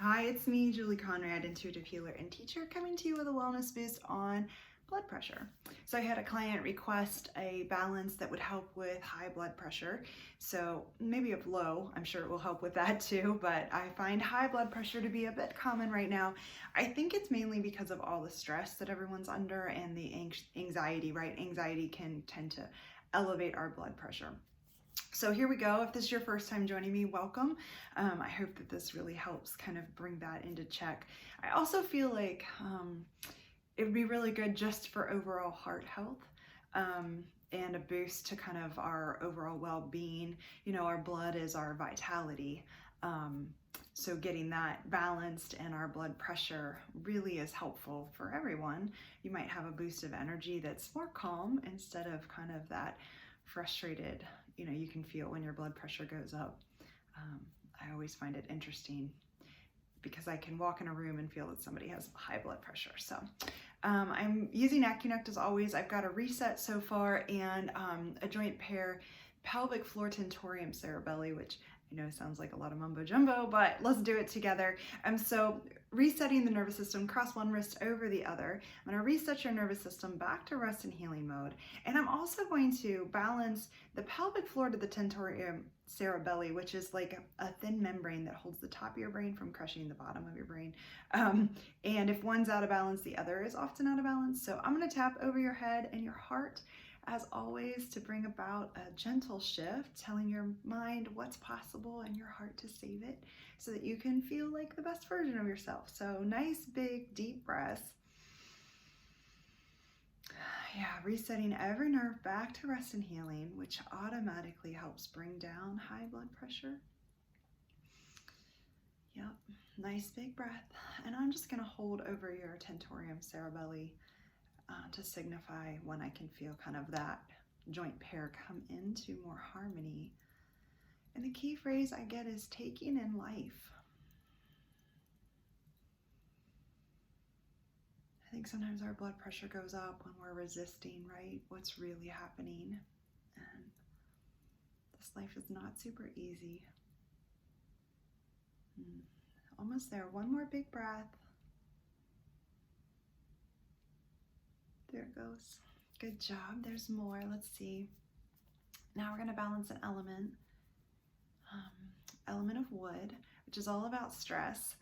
Hi, it's me, Julie Conrad, intuitive healer and teacher, coming to you with a wellness boost on blood pressure. So I had a client request a balance that would help with high blood pressure. So maybe of low, I'm sure it will help with that too, but I find high blood pressure to be a bit common right now. I think it's mainly because of all the stress that everyone's under and the anxiety, right? Anxiety can tend to elevate our blood pressure. So here we go. If this is your first time joining me, welcome. I hope that this really helps kind of bring that into check. I also feel like it would be really good just for overall heart health and a boost to kind of our overall well-being. You know, our blood is our vitality. So getting that balanced and our blood pressure really is helpful for everyone. You might have a boost of energy that's more calm instead of kind of that frustrated, you can feel when your blood pressure goes up. I always find it interesting because I can walk in a room and feel that somebody has high blood pressure. So I'm using AcuNect as always. I've got a reset so far and a joint pair pelvic floor tentorium cerebelli, which I know sounds like a lot of mumbo jumbo, but let's do it together. So resetting the nervous system, cross one wrist over the other. I'm going to reset your nervous system back to rest and healing mode. And I'm also going to balance the pelvic floor to the tentorium cerebelli, which is like a thin membrane that holds the top of your brain from crushing the bottom of your brain. And if one's out of balance, the other is often out of balance. So I'm going to tap over your head and your heart, as always, to bring about a gentle shift, telling your mind what's possible and your heart to save it so that you can feel like the best version of yourself. So nice, big, deep breaths. Yeah, resetting every nerve back to rest and healing, which automatically helps bring down high blood pressure. Yep, nice big breath. And I'm just gonna hold over your tentorium cerebelli to signify when I can feel kind of that joint pair come into more harmony. And the key phrase I get is taking in life. I think sometimes our blood pressure goes up when we're resisting, right? What's really happening. And this life is not super easy. Almost there. One more big breath. There it goes. Good job. There's more. Let's see. Now we're going to balance an element of wood, which is all about stress.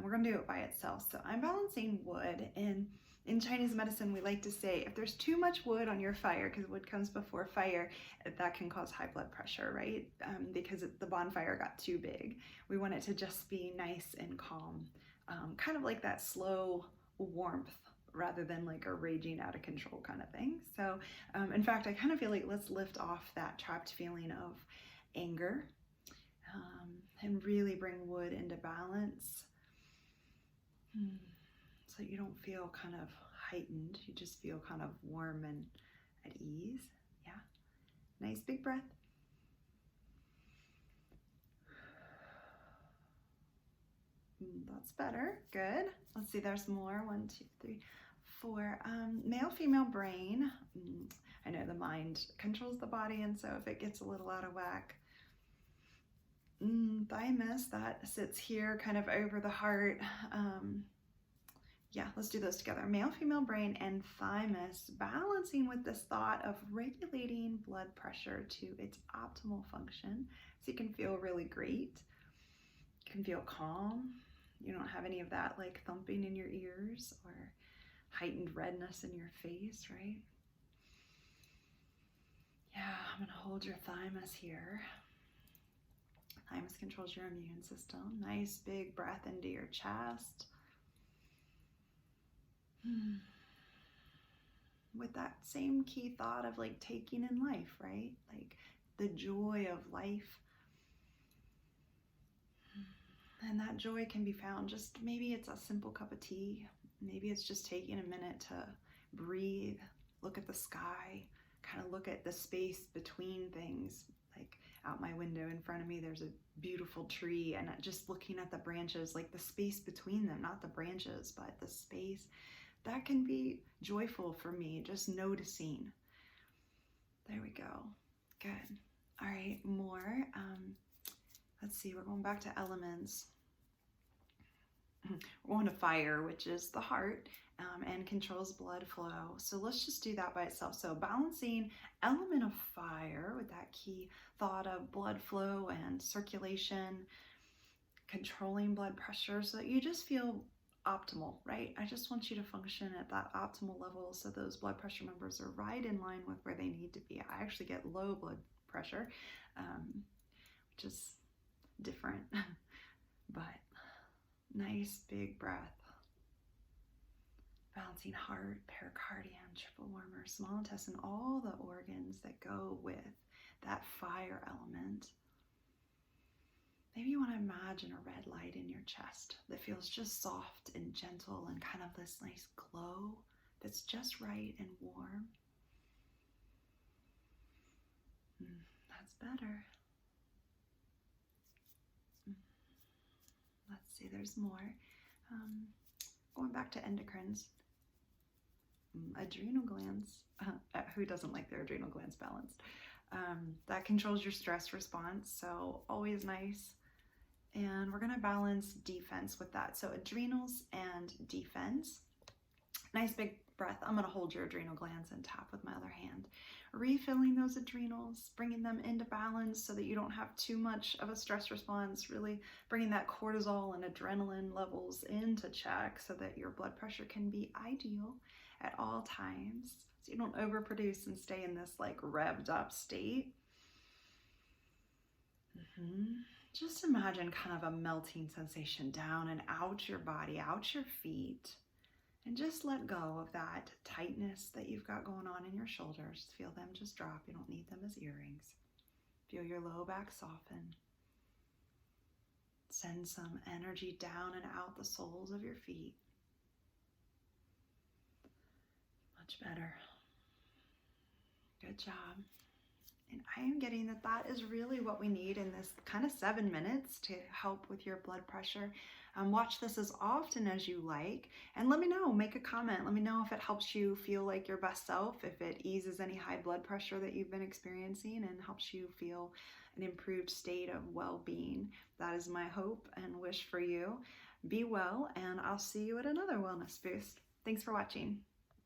We're going to do it by itself. So I'm balancing wood, and in Chinese medicine, we like to say if there's too much wood on your fire, because wood comes before fire, that can cause high blood pressure, right? Because the bonfire got too big. We want it to just be nice and calm, kind of like that slow warmth rather than like a raging out of control kind of thing. So in fact, I kind of feel like let's lift off that trapped feeling of anger and really bring wood into balance. So you don't feel kind of heightened, you just feel kind of warm and at ease. Yeah, nice big breath. That's better, good. Let's see, there's more, 1, 2, 3, 4. Male, female brain. I know the mind controls the body, and so if it gets a little out of whack, thymus, that sits here kind of over the heart. Yeah, let's do those together. Male, female brain, and thymus, balancing with this thought of regulating blood pressure to its optimal function so you can feel really great. You can feel calm. You don't have any of that like thumping in your ears or heightened redness in your face, right? Yeah, I'm gonna hold your thymus here. Thymus controls your immune system. Nice big breath into your chest. With that same key thought of like taking in life, right? Like the joy of life. And that joy can be found just, maybe it's a simple cup of tea. Maybe it's just taking a minute to breathe, look at the sky, kind of look at the space between things. Like out my window in front of me, there's a beautiful tree, and just looking at the branches, like the space between them, not the branches, but the space. That can be joyful for me, just noticing. There we go. Good. All right, more. Let's see, we're going back to elements. We're going to fire, which is the heart, and controls blood flow. So let's just do that by itself. So balancing element of fire with that key thought of blood flow and circulation, controlling blood pressure so that you just feel optimal, right? I just want you to function at that optimal level so those blood pressure numbers are right in line with where they need to be. I actually get low blood pressure, which is different, but nice big breath. Balancing heart, pericardium, triple warmer, small intestine, all the organs that go with that fire element. Maybe you want to imagine a red light in your chest that feels just soft and gentle and kind of this nice glow that's just right and warm. That's better. Let's see, there's more. Going back to endocrines. Adrenal glands. Who doesn't like their adrenal glands balanced? That controls your stress response, so always nice. And we're going to balance defense with that. So adrenals and defense. Nice big breath. I'm going to hold your adrenal glands and tap with my other hand. Refilling those adrenals, bringing them into balance so that you don't have too much of a stress response, really bringing that cortisol and adrenaline levels into check so that your blood pressure can be ideal at all times. So you don't overproduce and stay in this like revved up state. Just imagine kind of a melting sensation down and out your body, out your feet, and just let go of that tightness that you've got going on in your shoulders. Feel them just drop. You don't need them as earrings. Feel your low back soften. Send some energy down and out the soles of your feet. Much better. Good job. And I am getting that that is really what we need in this kind of 7 minutes to help with your blood pressure. Watch this as often as you like, and let me know, make a comment. Let me know if it helps you feel like your best self, if it eases any high blood pressure that you've been experiencing and helps you feel an improved state of well-being. That is my hope and wish for you. Be well, and I'll see you at another Wellness Boost. Thanks for watching.